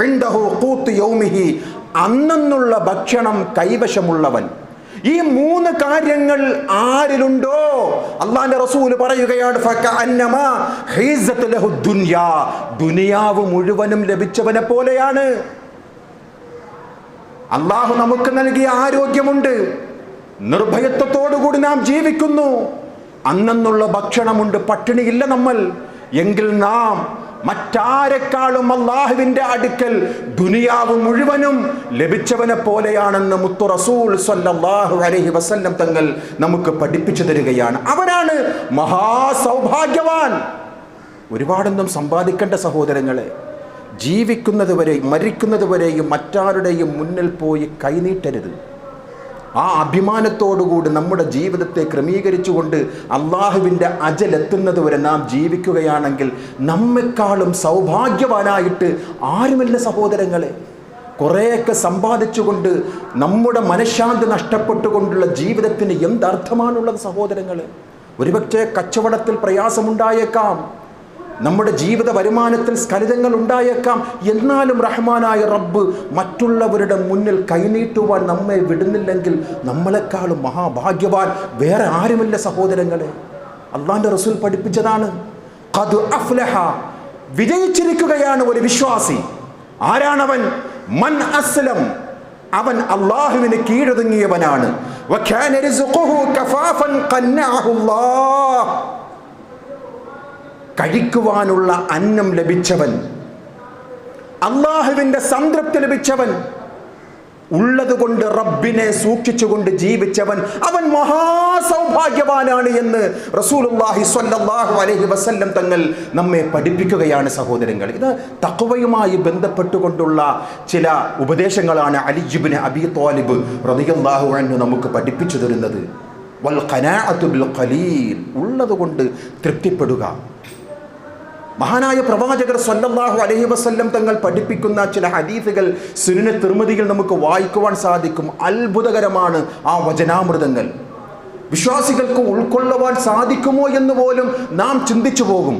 ഇൻദഹു ഖൂത്ത് യൗമിഹി, അന്നുള്ള ഭക്ഷണം കൈവശമുള്ളവൻ. ഈ മൂന്ന് കാര്യങ്ങൾ ആരിലുണ്ടോ അല്ലാഹുവിന്റെ റസൂൽ പറയുകയാണ്, ഫകഅന്നമാ ഹിസത ലഹു ദുനിയാ, ദുനിയാവ് മുഴുവനും ലഭിച്ചവനെ പോലെയാണ്. അല്ലാഹു നമുക്ക് നൽകിയ ആരോഗ്യമുണ്ട്, നിർഭയത്വത്തോടുകൂടി നാം ജീവിക്കുന്നു, അന്നുള്ള ഭക്ഷണമുണ്ട്, പട്ടിണിയില്ല നമ്മൾ. എങ്കിൽ നാം മറ്റാരെക്കാളും അല്ലാഹുവിന്റെ അടുക്കൽ ദുനിയാവ് മുഴുവനും ലഭിച്ചവനെ പോലെയാണെന്ന് മുത്തു റസൂൽ സ്വല്ലല്ലാഹു അലൈഹി വസല്ലം തങ്ങൾ നമുക്ക് പഠിപ്പിച്ചു തരികയാണ്. അവനാണ് മഹാസൗഭാഗ്യവാൻ. ഒരുപാടൊന്നും സമ്പാദിക്കേണ്ട സഹോദരങ്ങളെ, ജീവിക്കുന്നത് വരെ മരിക്കുന്നത് വരെയും മറ്റാരുടെയും മുന്നിൽ പോയി കൈനീട്ടരുത്. ആ അഭിമാനത്തോടുകൂടി നമ്മുടെ ജീവിതത്തെ ക്രമീകരിച്ചുകൊണ്ട് അള്ളാഹുവിൻ്റെ അജലെത്തുന്നത് വരെ നാം ജീവിക്കുകയാണെങ്കിൽ നമ്മെക്കാളും സൗഭാഗ്യവാനായിട്ട് ആരുമില്ല സഹോദരങ്ങളെ. കുറേയൊക്കെ സമ്പാദിച്ചുകൊണ്ട് നമ്മുടെ മനഃശാന്തി നഷ്ടപ്പെട്ടുകൊണ്ടുള്ള ജീവിതത്തിന് എന്തർത്ഥമാണുള്ളത് സഹോദരങ്ങളെ? ഒരുപക്ഷെ കച്ചവടത്തിൽ പ്രയാസമുണ്ടായേക്കാം, നമ്മുടെ ജീവിത വരുമാനത്തിൽ സ്ഖലിതങ്ങൾ ഉണ്ടായേക്കാം. എന്നാലും റഹ്മാനായ റബ്ബ് മറ്റുള്ളവരുടെ മുന്നിൽ കൈനീട്ടുവാൻ നമ്മെ വിടുന്നില്ലെങ്കിൽ നമ്മളെക്കാളും മഹാഭാഗ്യവാൻ വേറെ ആരുമില്ല സഹോദരങ്ങളെ. അള്ളാന്റെ റസൂൽ പഠിപ്പിച്ചതാണ്, ഖദ് അഫ്ലഹ, വിജയിച്ചിരിക്കുകയാണ് ഒരു വിശ്വാസി. ആരാണവൻ? മൻ അസ്ലം, അവൻ അള്ളാഹുവിന് കീഴൊതുങ്ങിയവനാണ്. വകാന റിസ്ഖുഹു കഫാഫൻ ഖന്നഅഹു അല്ലാഹ്, കഴിക്കുവാനുള്ള അന്നം ലഭിച്ചവൻ, അള്ളാഹുവിൻ്റെ സംതൃപ്തി ലഭിച്ചവൻ, ഉള്ളതുകൊണ്ട് റബ്ബിനെ സൂക്ഷിച്ചുകൊണ്ട് ജീവിച്ചവൻ, അവൻ മഹാസൗഭാഗ്യവാനാണ് എന്ന് റസൂലുള്ളാഹി സ്വല്ലല്ലാഹു അലൈഹി വസല്ലം തങ്ങൾ നമ്മെ പഠിപ്പിക്കുകയാണ് സഹോദരങ്ങൾ. ഇത് തഖ്വയുമായി ബന്ധപ്പെട്ടുകൊണ്ടുള്ള ചില ഉപദേശങ്ങളാണ് അലി ഇബ്നു അബീ ത്വാലിബ് റളിയല്ലാഹു അൻഹു നമുക്ക് പഠിപ്പിച്ചു തരുന്നത്. വൽ ഖനാഅതു ബിൽ ഖലീൽ, ഉള്ളതുകൊണ്ട് തൃപ്തിപ്പെടുക. മഹാനായ പ്രവാചകർ സ്വല്ലല്ലാഹു അലൈഹി വസല്ലം തങ്ങൾ പഠിപ്പിക്കുന്ന ചില ഹദീസുകൾ സുനൻ തിർമിദിയിൽ നമുക്ക് വായിക്കുവാൻ സാധിക്കും. അത്ഭുതകരമാണ് ആ വചനാമൃതങ്ങൾ. വിശ്വാസികൾക്ക് ഉൾക്കൊള്ളുവാൻ സാധിക്കുമോ എന്ന് പോലും നാം ചിന്തിച്ചു പോകും.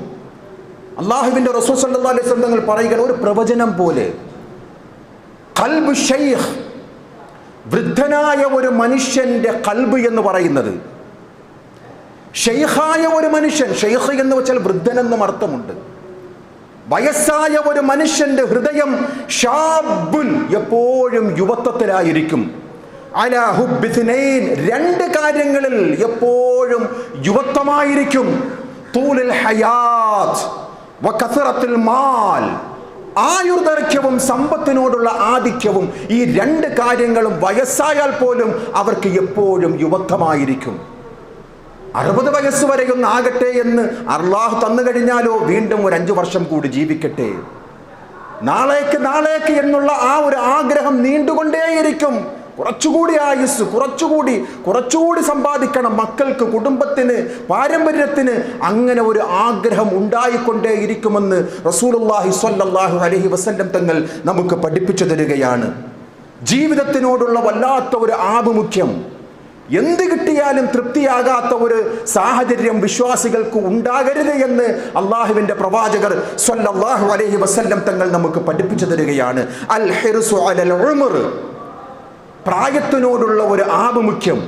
അള്ളാഹുവിൻ്റെ റസൂൽ സ്വല്ലല്ലാഹു അലൈഹി വസല്ലം തങ്ങൾ പറയുക, ഒരു പ്രവചനം പോലെ ഖൽബ് ശൈഖ്, വൃദ്ധനായ ഒരു മനുഷ്യന്റെ ഖൽബ് എന്ന് പറയുന്നത്, ഷെയ്ഖായ ഒരു മനുഷ്യൻ, ഷെയ്ഖ് എന്ന് വെച്ചാൽ വൃദ്ധൻ എന്നും അർത്ഥമുണ്ട്. വയസ്സായ ഒരു മനുഷ്യന്റെ ഹൃദയം ഷാബുൻ, എപ്പോഴും യുവത്വത്തിലായിരിക്കും. അലാ ഹുബ്ബി ഇത്നൈൻ, രണ്ട് കാര്യങ്ങളിൽ എപ്പോഴും യുവത്വമായിരിക്കും. തൂലുൽ ഹയാത്ത് വ കസറത്തുൽ മാൽ, ആയുർദൈർഘ്യവും സമ്പത്തിനോടുള്ള ആധിക്യവും, ഈ രണ്ട് കാര്യങ്ങളും വയസ്സായാൽ പോലും അവർക്ക് എപ്പോഴും യുവത്വമായിരിക്കും. 60 വയസ്സ് വരെയൊന്നും ആകട്ടെ എന്ന് അള്ളാഹു തന്നു കഴിഞ്ഞാലോ വീണ്ടും ഒരു 5 വർഷം കൂടി ജീവിക്കട്ടെ, നാളേക്ക് എന്നുള്ള ആ ഒരു ആഗ്രഹം നീണ്ടുകൊണ്ടേയിരിക്കും. കുറച്ചുകൂടി ആയുസ്, കുറച്ചുകൂടി സമ്പാദിക്കണം, മക്കൾക്ക്, കുടുംബത്തിന്, പാരമ്പര്യത്തിന്, അങ്ങനെ ഒരു ആഗ്രഹം ഉണ്ടായിക്കൊണ്ടേയിരിക്കുമെന്ന് റസൂലുള്ളാഹി സ്വല്ലല്ലാഹു അലൈഹി വസല്ലം തങ്ങൾ നമുക്ക് പഠിപ്പിച്ചു തരികയാണ്. ജീവിതത്തിനോടുള്ള വല്ലാത്ത ഒരു ആഭിമുഖ്യം, എന്ത് കിട്ടിയാലും തൃപ്തിയാകാത്ത ഒരു സാഹചര്യം വിശ്വാസികൾക്ക് ഉണ്ടാകരുത് എന്ന് അള്ളാഹുവിൻ്റെ പ്രവാചകർ സ്വല്ലല്ലാഹു അലൈഹി വസല്ലം തങ്ങൾ നമുക്ക് പഠിപ്പിച്ചു തരികയാണ്. അൽ ഹിർസു അലൽ ഉമർ, പ്രായത്തിനോടുള്ള ഒരു ആഭിമുഖ്യം,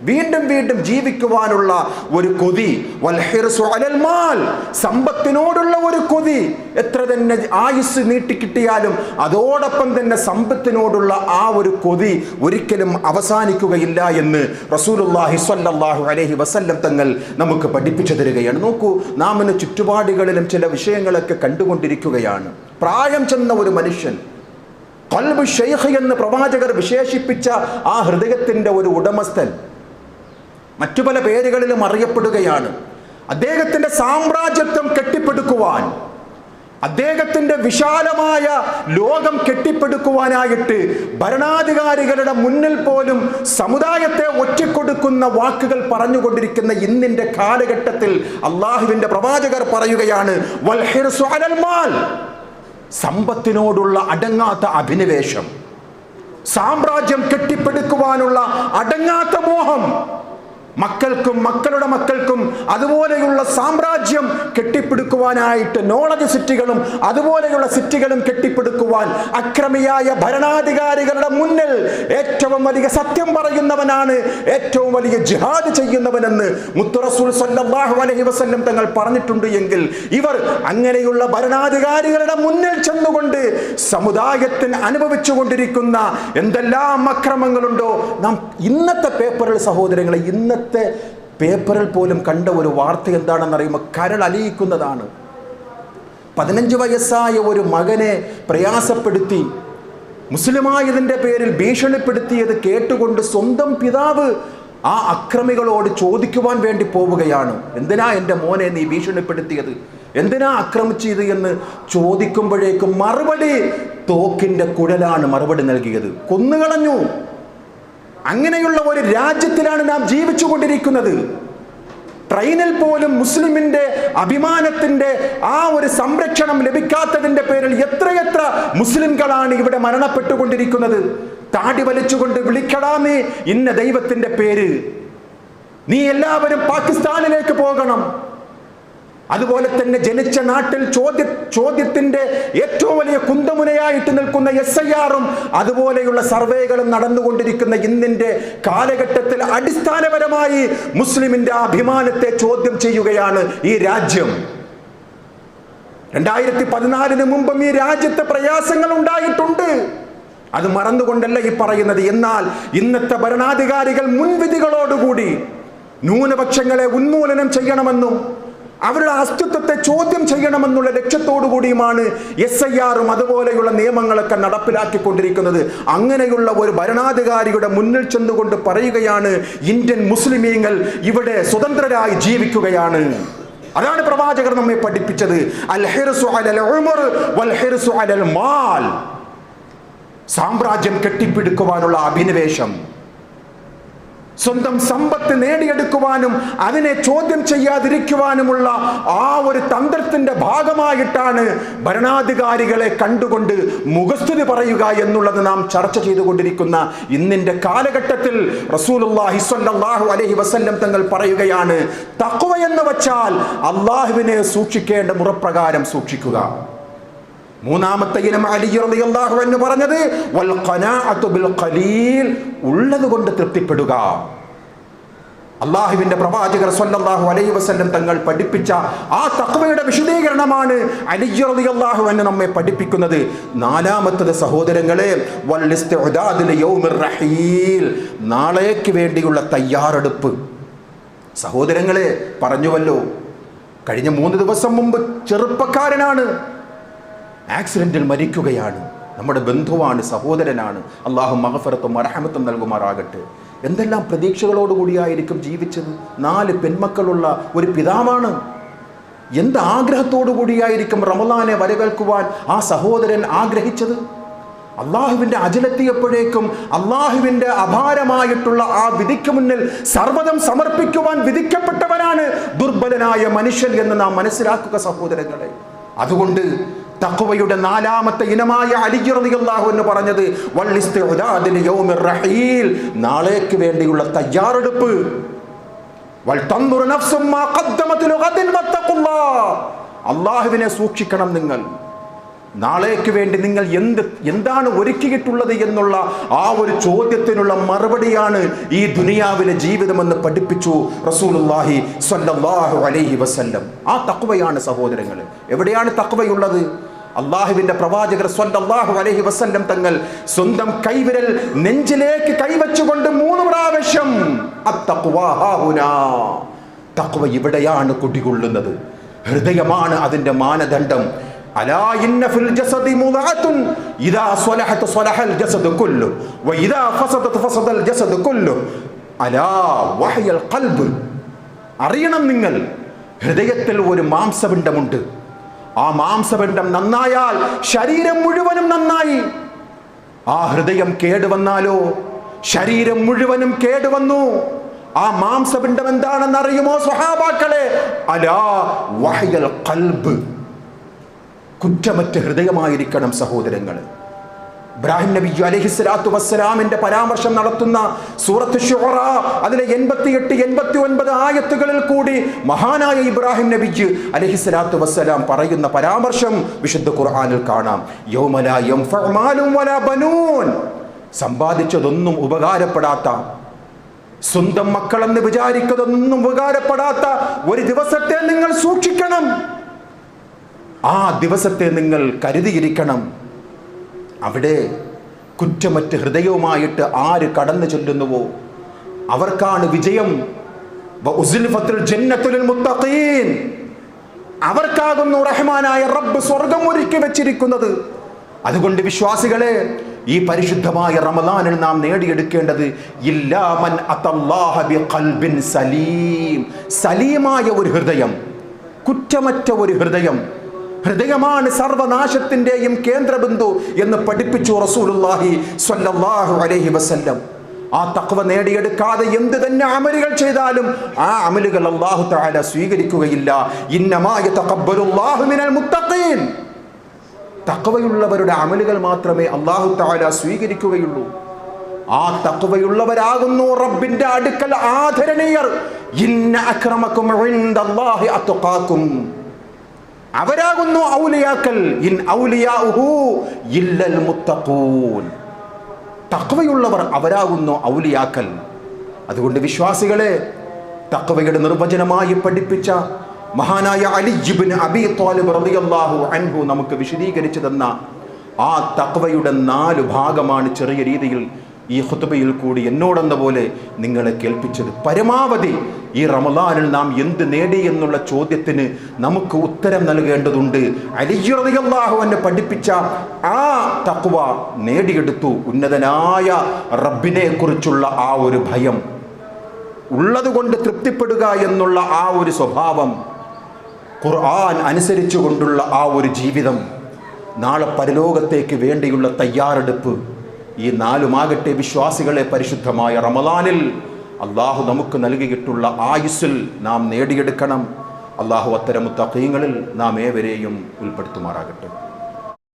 വീണ്ടും ജീവിക്കുവാനുള്ള ഒരു കൊതി. വൽ ഹിർസു അലൽ മാൽ, സമ്പത്തിനോടുള്ള ഒരു കൊതി. എത്ര തന്നെ ആയുസ് നീട്ടിക്കിട്ടിയാലും അതോടൊപ്പം തന്നെ സമ്പത്തിനോടുള്ള ആ ഒരു കൊതി ഒരിക്കലും അവസാനിക്കുകയില്ല എന്ന് റസൂലുള്ളാഹി സ്വല്ലല്ലാഹു അലൈഹി വസല്ലം തങ്ങൾ നമുക്ക് പഠിപ്പിച്ചു തരികയാണ്. നോക്കൂ, നാം ഇന്ന് ചുറ്റുപാടുകളിലും ചില വിഷയങ്ങളൊക്കെ കണ്ടുകൊണ്ടിരിക്കുകയാണ്. പ്രായം ചെന്ന ഒരു മനുഷ്യൻ, ഖൽബ് ശൈഖ് എന്ന് പ്രവാചകർ വിശേഷിപ്പിച്ച ആ ഹൃദയത്തിൻ്റെ ഒരു ഉടമസ്ഥൻ, മറ്റു പല പേരുകളിലും അറിയപ്പെടുകയാണ്. അദ്ദേഹത്തിൻ്റെ സാമ്രാജ്യത്വം കെട്ടിപ്പടുക്കുവാൻ, അദ്ദേഹത്തിൻ്റെ വിശാലമായ ലോകം കെട്ടിപ്പടുക്കുവാനായിട്ട് ഭരണാധികാരികളുടെ മുന്നിൽ പോലും സമുദായത്തെ ഒറ്റിക്കൊടുക്കുന്ന വാക്കുകൾ പറഞ്ഞുകൊണ്ടിരിക്കുന്ന ഇന്നിൻ്റെ കാലഘട്ടത്തിൽ അള്ളാഹുവിൻ്റെ പ്രവാചകർ പറയുകയാണ്, വൽ ഹിർസു അലൽ മാൽ, സമ്പത്തിനോടുള്ള അടങ്ങാത്ത അഭിനിവേശം, സാമ്രാജ്യം കെട്ടിപ്പടുക്കുവാനുള്ള അടങ്ങാത്ത മോഹം, മക്കൾക്കും മക്കളുടെ മക്കൾക്കും അതുപോലെയുള്ള സാമ്രാജ്യം കെട്ടിപ്പടുക്കുവാനായിട്ട് നോളജ് സിറ്റികളും അതുപോലെയുള്ള സിറ്റികളും കെട്ടിപ്പടുക്കുവാൻ അക്രമിയായ ഭരണാധികാരികളുടെ മുന്നിൽ ഏറ്റവും വലിയ സത്യം പറയുന്നവനാണ് ഏറ്റവും വലിയ ജിഹാദ് ചെയ്യുന്നവനെന്ന് മുത്ത് റസൂൽ സ്വല്ലല്ലാഹു അലൈഹി വസല്ലം തങ്ങൾ പറഞ്ഞിട്ടുണ്ട്. എങ്കിൽ ഇവർ അങ്ങനെയുള്ള ഭരണാധികാരികളുടെ മുന്നിൽ ചെന്നുകൊണ്ട് സമുദായത്തിന് അനുഭവിച്ചുകൊണ്ടിരിക്കുന്ന എന്തെല്ലാം അക്രമങ്ങളുണ്ടോ, നാം ഇന്നത്തെ പേപ്പറിൽ സഹോദരങ്ങളെ, ഇന്നത്തെ പേപ്പറിൽ പോലും കണ്ട ഒരു വാർത്ത എന്താണെന്ന് അറിയുമ്പോൾ കരളലിയിക്കുന്നതാണ്. 15 വയസ്സായ ഒരു മകനെ പ്രയാസപ്പെടുത്തി, മുസ്ലിമായതിൻ്റെ പേരിൽ ഭീഷണിപ്പെടുത്തിയത് കേട്ടുകൊണ്ട് സ്വന്തം പിതാവ് ആ അക്രമികളോട് ചോദിക്കുവാൻ വേണ്ടി പോവുകയാണ്. എന്തിനാ എൻ്റെ മോനെ നീ ഭീഷണിപ്പെടുത്തിയത്, എന്തിനാ ആക്രമിച്ചത് എന്ന് ചോദിക്കുമ്പോഴേക്കും മറുപടി തോക്കിൻ്റെ കുഴലാണ് മറുപടി നൽകിയത്. കൊന്നുകളഞ്ഞു. അങ്ങനെയുള്ള ഒരു രാജ്യത്തിലാണ് നാം ജീവിച്ചു കൊണ്ടിരിക്കുന്നത്. ട്രെയിനിൽ പോലും മുസ്ലിമിന്റെ അഭിമാനത്തിന്റെ ആ ഒരു സംരക്ഷണം ലഭിക്കാത്തതിന്റെ പേരിൽ എത്രയെത്ര മുസ്ലിംകളാണ് ഇവിടെ മരണപ്പെട്ടുകൊണ്ടിരിക്കുന്നത്. താടി വലിച്ചുകൊണ്ട് വിളിക്കടാമേ ഇന്ന ദൈവത്തിന്റെ പേര്, നീ എല്ലാവരും പാകിസ്ഥാനിലേക്ക് പോകണം. അതുപോലെ തന്നെ ജനിച്ച നാട്ടിൽ ചോദ്യത്തിന്റെ ഏറ്റവും വലിയ കുന്തമുനയായിട്ട് നിൽക്കുന്ന SIR-ഉം അതുപോലെയുള്ള സർവേകളും നടന്നുകൊണ്ടിരിക്കുന്ന ഇന്നിന്റെ കാലഘട്ടത്തിൽ അടിസ്ഥാനപരമായി മുസ്ലിമിന്റെ അഭിമാനത്തെ ചോദ്യം ചെയ്യുകയാണ് ഈ രാജ്യം. 2014 മുമ്പും ഈ രാജ്യത്ത് പ്രയാസങ്ങൾ ഉണ്ടായിട്ടുണ്ട്. അത് മറന്നുകൊണ്ടല്ല ഈ പറയുന്നത്. എന്നാൽ ഇന്നത്തെ ഭരണാധികാരികൾ മുൻവിധികളോടുകൂടി ന്യൂനപക്ഷങ്ങളെ ഉന്മൂലനം ചെയ്യണമെന്നും അവരുടെ അസ്തിത്വത്തെ ചോദ്യം ചെയ്യണമെന്നുള്ള ലക്ഷ്യത്തോടു കൂടിയുമാണ് SIR-ഉം അതുപോലെയുള്ള നിയമങ്ങളൊക്കെ നടപ്പിലാക്കിക്കൊണ്ടിരിക്കുന്നത്. അങ്ങനെയുള്ള ഒരു ഭരണാധികാരിയുടെ മുന്നിൽ ചെന്നുകൊണ്ട് പറയുകയാണ് ഇന്ത്യൻ മുസ്ലിമീങ്ങൾ ഇവിടെ സ്വതന്ത്രരായി ജീവിക്കുകയാണ്. അതാണ് പ്രവാചകർ നമ്മെ പഠിപ്പിച്ചത്. അൽ ഹിർസു അലൽ ഉമർ വൽ ഹിർസു അലൽ മാൽ. സാമ്രാജ്യം കെട്ടിപ്പിടിക്കുവാനുള്ള അഭിനിവേശം, സ്വന്തം സമ്പത്ത് നേടിയെടുക്കുവാനും അതിനെ ചോദ്യം ചെയ്യാതിരിക്കുവാനുമുള്ള ആ ഒരു തന്ത്രത്തിന്റെ ഭാഗമായിട്ടാണ് ഭരണാധികാരികളെ കണ്ടുകൊണ്ട് മുഖസ്തുതി പറയുക എന്നുള്ളത് നാം ചർച്ച ചെയ്തുകൊണ്ടിരിക്കുന്ന ഇന്നിന്റെ കാലഘട്ടത്തിൽ റസൂലുള്ളാഹി സ്വല്ലല്ലാഹു അലൈഹി വസല്ലം തങ്ങൾ പറയുകയാണ്, തഖ്വ എന്ന് വെച്ചാൽ അല്ലാഹുവിനെ സൂക്ഷിക്കേണ്ട മുറപ്രകാരം സൂക്ഷിക്കുക. മൂന്നാമത്തെ ഇനം അലി റളിയല്ലാഹു അൻഹു പറഞ്ഞത് വൽ ഖനാഅതു ബിൽ ഖലീൽ, ഉള്ളത് കൊണ്ട് തൃപ്തിപ്പെടുക. അല്ലാഹുവിന്റെ പ്രവാചകർ സ്വല്ലല്ലാഹു അലൈഹി വസല്ലം തങ്ങൾ പഠിപ്പിച്ച ആ തഖ്വയുടെ വിശദീകരണമാണ് അലി റളിയല്ലാഹു അൻഹു നമ്മെ പഠിപ്പിക്കുന്നത്. നാലാമത്തത് സഹോദരങ്ങളെ വൽ ഇസ്തിഅദാദു ലിയൗമിർ റഹീൽ, നാളേക്ക് വേണ്ടിയുള്ള തയ്യാറെടുപ്പ്. സഹോദരങ്ങളെ പറഞ്ഞുവല്ലോ, കഴിഞ്ഞ 3 ദിവസം മുമ്പ് ചെറുപ്പക്കാരനാണ് ആക്സിഡന്റിൽ മരിക്കുകയാണ്. നമ്മുടെ ബന്ധുവാണ്, സഹോദരനാണ്. അല്ലാഹു മഗ്ഫിറത്തും റഹ്മത്തും നൽകുമാറാകട്ടെ. എന്തെല്ലാം പ്രതീക്ഷകളോടുകൂടിയായിരിക്കും ജീവിച്ചത്. 4 പെൺമക്കളുള്ള ഒരു പിതാവാണ്. എന്ത് ആഗ്രഹത്തോടു കൂടിയായിരിക്കും റമളാനെ വരവേൽക്കുവാൻ ആ സഹോദരൻ ആഗ്രഹിച്ചത്. അള്ളാഹുവിൻ്റെ അജലെത്തിയപ്പോഴേക്കും അള്ളാഹുവിൻ്റെ അപാരമായിട്ടുള്ള ആ വിധിക്ക് മുന്നിൽ സർവ്വതം സമർപ്പിക്കുവാൻ വിധിക്കപ്പെട്ടവനാണ് ദുർബലനായ മനുഷ്യൻ എന്ന് നാം മനസ്സിലാക്കുക സഹോദരങ്ങളെ. അതുകൊണ്ട് തഖ്വയുടെ 4ാമത്തെ ഇനമായ അലി റളിയല്ലാഹു അൻഹു പറഞ്ഞത് വൽ ഇസ്തിഅദാദു ലിയൗമിർ റഹീൽ, നാളേക്ക് വേണ്ടിയുള്ള തയ്യാറെടുപ്പ്. വൽ തൻദുർ നഫ്സും മാ ഖദ്ദമത് ലിഗദിൻ വത്തഖുല്ലാഹ്, അല്ലാഹുവിനെ സൂക്ഷിക്കണം നിങ്ങൾ. നാളേക്ക് വേണ്ടി നിങ്ങൾ എന്താണ് ഒരുക്കിയിട്ടുള്ളത് എന്നുള്ള ആ ഒരു ചോദ്യത്തിനുള്ള മറുപടിയാണ് ഈ ദുനിയാവിലെ ജീവിതമെന്ന് പഠിപ്പിച്ചു റസൂലുള്ളാഹി സ്വല്ലല്ലാഹു അലൈഹി വസല്ലം. ആ തഖ്വയാണ് സഹോദരങ്ങളെ. എവിടെയാണ് തഖ്വയുള്ളത്? അള്ളാഹുവിന്റെ പ്രവാചകർ സ്വല്ലല്ലാഹു അലൈഹി വസല്ലം തങ്ങൾ സ്വന്തം കൈവിരൽ നെഞ്ചിലേക്ക് കൈവച്ചുകൊണ്ട് 3 പ്രാവശ്യം അത്തഖ്വാ ഹാഹുനാ, തഖ്വ ഇവിടെയാണ് കുടികൊള്ളുന്നത്. ഹൃദയമാണ് അതിന്റെ മാനദണ്ഡം. അലാ ഇന്ന ഫിൽ ജസദി മുദഅത്തുൻ ഇദാ സ്വലഹത് സ്വലഹൽ ജസദു കുല്ലു വഇദാ ഫസദത് ഫസദൽ ജസദു കുല്ലു അലാ വഹയൽ ഖൽബ്. അറിയണം നിങ്ങൾ, ഹൃദയത്തിൽ ഒരു മാംസപിണ്ഡമുണ്ട്. ആ മാംസപിണ്ഡം നന്നായാൽ ശരീരം മുഴുവനും നന്നായി. ആ ഹൃദയം കേടുവന്നാലോ ശരീരം മുഴുവനും കേടുവന്നു. ആ മാംസപിണ്ഡം എന്താണെന്ന് അറിയുമോ സ്വഹാബാക്കളെ? അലാ വഹയൽ ഖൽബ്, കുറ്റമറ്റ ഹൃദയമായിരിക്കണം സഹോദരങ്ങൾ. ഇബ്രാഹിം നബി അലൈഹിസ്സലാത്തു വസ്സലാമിന്റെ പരാമർശം നടത്തുന്ന സൂറത്ത് ശുഅറ അതിലെ 88, 89 ആയത്തുകളിൽ കൂടി മഹാനായ ഇബ്രാഹിം നബി അലൈഹിസ്സലാത്തു വസ്സലാം പറയുന്ന പരാമർശം വിശുദ്ധ ഖുർആനിൽ കാണാം. യൗമ ലാ യൻഫഉ മാലും വലാ ബനൂൻ, സമ്പാദിച്ചതൊന്നും ഉപകാരപ്പെടാത്ത, സ്വന്തം മക്കളെന്ന് വിചാരിക്കുന്നതൊന്നും ഉപകാരപ്പെടാത്ത ഒരു ദിവസത്തെ നിങ്ങൾ സൂക്ഷിക്കണം. ആ ദിവസത്തെ നിങ്ങൾ കരുതിയിരിക്കണം. അവിടെ കുറ്റമറ്റ ഹൃദയവുമായിട്ട് ആര് കടന്നു ചെല്ലുന്നുവോ അവർക്കാണ് വിജയം. വഉസ്ലിഫത്തുൽ ജന്നത്തു ലിൽ മുത്തഖീൻ, അവർക്കാകുന്നു റഹ്മാനായ റബ്ബ് സ്വർഗ്ഗം ഒരുക്കി വെച്ചിരിക്കുന്നത്. അതുകൊണ്ട് വിശ്വാസികളെ, ഈ പരിശുദ്ധമായ റമളാനിൽ നാം നേടിയെടുക്കേണ്ടത് ഇല്ലാ മൻ അത്തല്ലാഹ ബിഖൽബിൻ സലീം, സലീമായ ഒരു ഹൃദയം, കുറ്റമറ്റ ഒരു ഹൃദയം. ഹൃദയമാണ് സർവനാശത്തിൻ്റെയും കേന്ദ്രബിന്ദു എന്ന് പഠിപ്പിച്ചു റസൂലുള്ളാഹി സ്വല്ലല്ലാഹു അലൈഹി വസല്ലം. ആ തഖ്വ നേടിയെടുക്കാതെ എന്ത് തന്നെ അമലുകൾ ചെയ്താലും ആ അമലുകൾ അല്ലാഹു തആല സ്വീകരിക്കുകയില്ല. ഇന്നമാ യതഖബ്ബലുല്ലാഹു മിനൽ മുത്തഖീൻ. തഖ്വയുള്ളവരുടെ അമലുകൾ മാത്രമേ അല്ലാഹു തആല സ്വീകരിക്കുകയുള്ളൂ. ആ തഖ്വയുള്ളവരാകുന്നു റബ്ബിന്റെ അടുക്കൽ ആദരണീയർ. ഇന്ന അക്രമക്കും ഇൻദല്ലാഹി അത്ഖാക്കും. അവരാകുന്നു ഔലിയാക്കൾ. ഇൻ ഔലിയാഉഹു ഇല്ലൽ മുത്തഖൂൻ. തഖ്വയുള്ളവർ അവരാകുന്നു ഔലിയാക്കൾ. അതുകൊണ്ട് വിശ്വാസികളെ, തഖ്വയുടെ നിർവചനമായി പഠിപ്പിച്ച മഹാനായ അലി ഇബ്നു അബീ ത്വാലിബ് റളിയല്ലാഹു അൻഹു നമുക്ക് വിശദീകരിച്ചു തന്ന ആ തഖ്വയുടെ 4 ഭാഗമാണ് ചെറിയ രീതിയിൽ ഈ ഖുതുബയിൽ കൂടി എന്നോടെന്ന പോലെ നിങ്ങളെ കേൾപ്പിച്ചത്. പരമാവധി ഈ റമളാനിൽ നാം എന്ത് നേടി എന്നുള്ള ചോദ്യത്തിന് നമുക്ക് ഉത്തരം നൽകേണ്ടതുണ്ട്. അലി റളിയല്ലാഹു അൻഹു പഠിപ്പിച്ച ആ തഖ്വ നേടിയെടുത്തു. ഉന്നതനായ റബ്ബിനെ കുറിച്ചുള്ള ആ ഒരു ഭയം, ഉള്ളതുകൊണ്ട് തൃപ്തിപ്പെടുക എന്നുള്ള ആ ഒരു സ്വഭാവം, ഖുർആൻ അനുസരിച്ചു കൊണ്ടുള്ള ആ ഒരു ജീവിതം, നാളെ പരലോകത്തേക്ക് വേണ്ടിയുള്ള തയ്യാറെടുപ്പ്, ഈ 4 വിശ്വാസികളെ പരിശുദ്ധമായ റമളാനിൽ അള്ളാഹു നമുക്ക് നൽകിയിട്ടുള്ള ആയുസ്സിൽ നാം നേടിയെടുക്കണം. അള്ളാഹു അത്തരം മുത്തഖീങ്ങളിൽ നാം ഏവരെയും ഉൾപ്പെടുത്തുമാറാകട്ടെ.